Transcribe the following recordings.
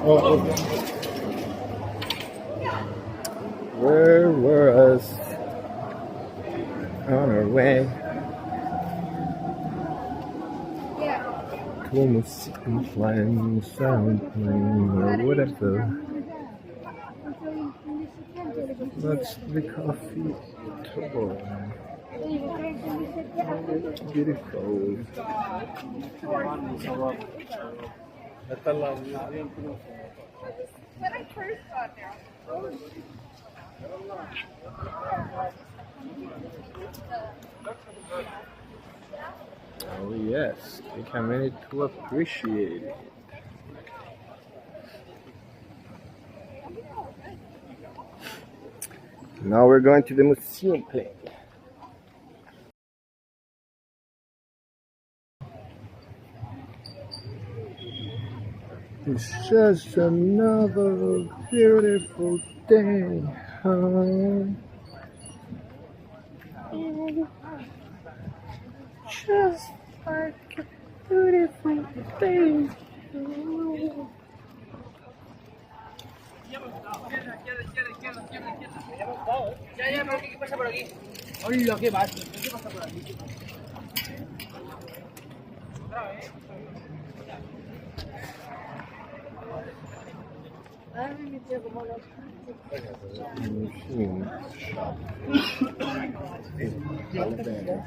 Oh, where were us on our way to Museumplein, Museumplein, or whatever. That's the coffee tour. Beautiful. When I first got there. Oh yes, take a minute to appreciate it. Now we're going to the Museumplein. It's just another beautiful day. Just like a beautiful day. Ya, pero ¿qué pasa por aquí? Hola, ¿qué pasa? ¿Qué pasa por aquí? Museum shop in Alabama.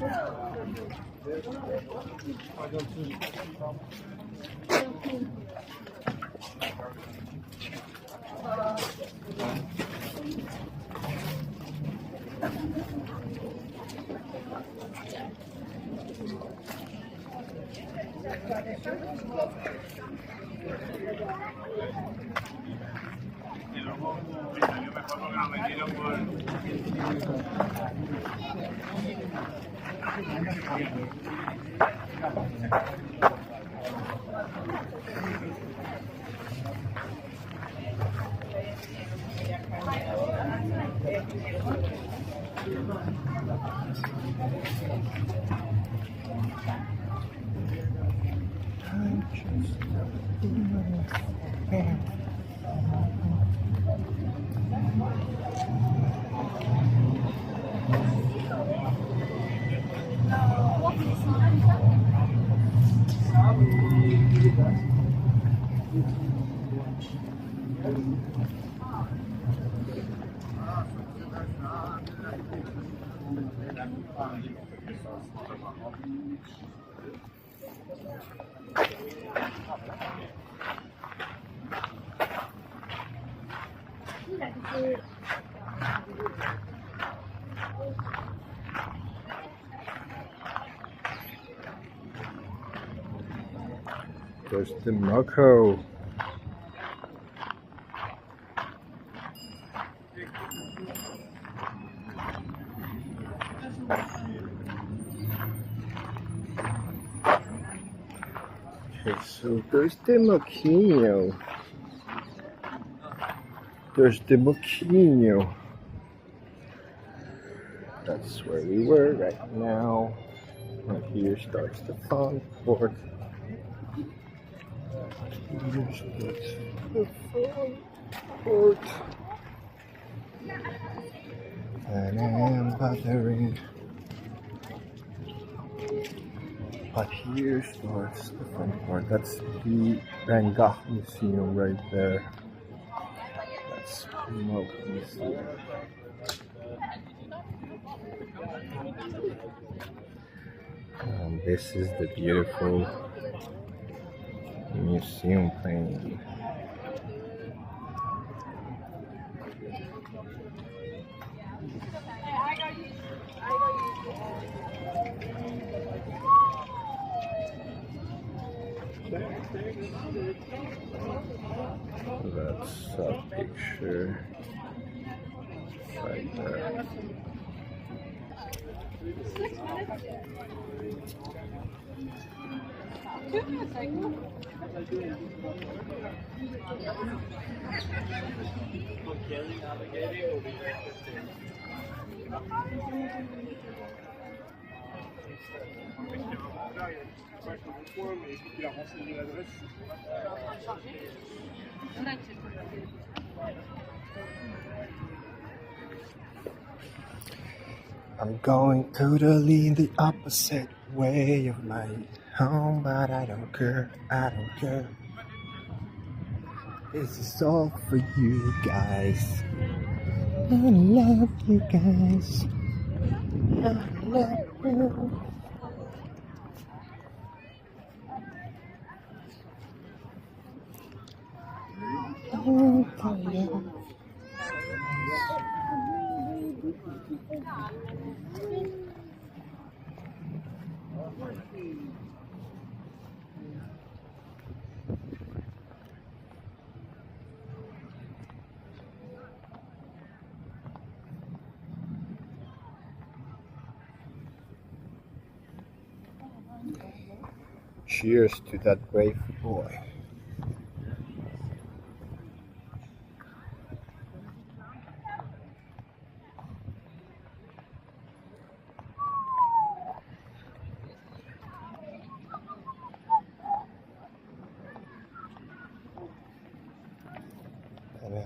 There's the Morocco. Okay, so there's the Moquinho. There's the Moquinho. That's where we were right now. And here starts the fun port. Here starts the fun port. And I am bothering. But here starts the fun part. That's the Gogh Museum right there. That's the Gogh Museum. And this is the beautiful Museumplein. That's a picture right there. I'm going totally the opposite way of my home, but I don't care, I don't care. This is all for you guys. I love you guys. I love you. Cheers to that brave boy.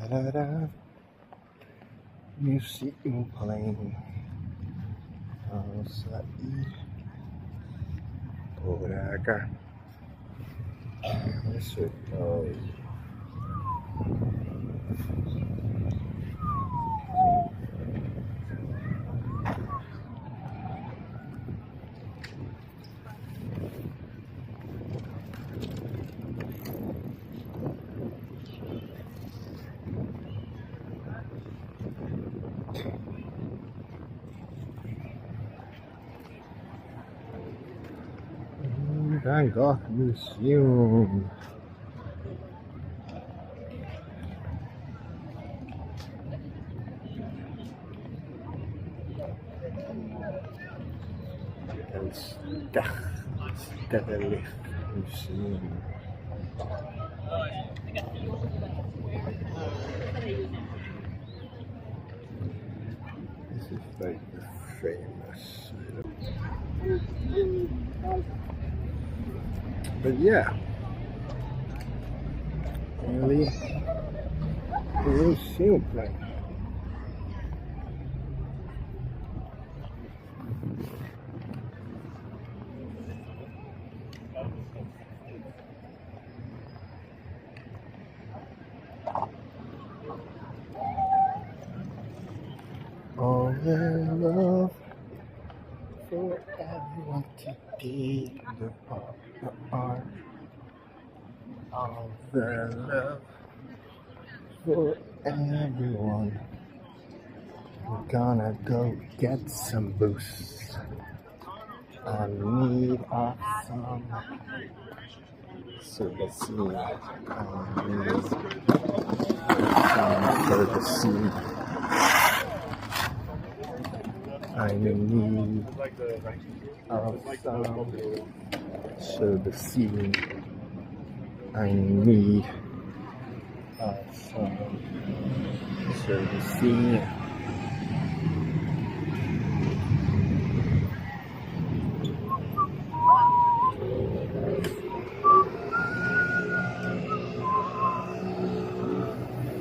Da-da-da-da. Museumplein. Vamos a ir por acá. Eso es todo. Gogh Museum. Stedelijk Museum. This is like the famous. But yeah, really, Museumplein. All the love for everyone to be the art. All the love for everyone. We're gonna go get some boost. I need some service. I need some service. I need some servicing. I need some servicing.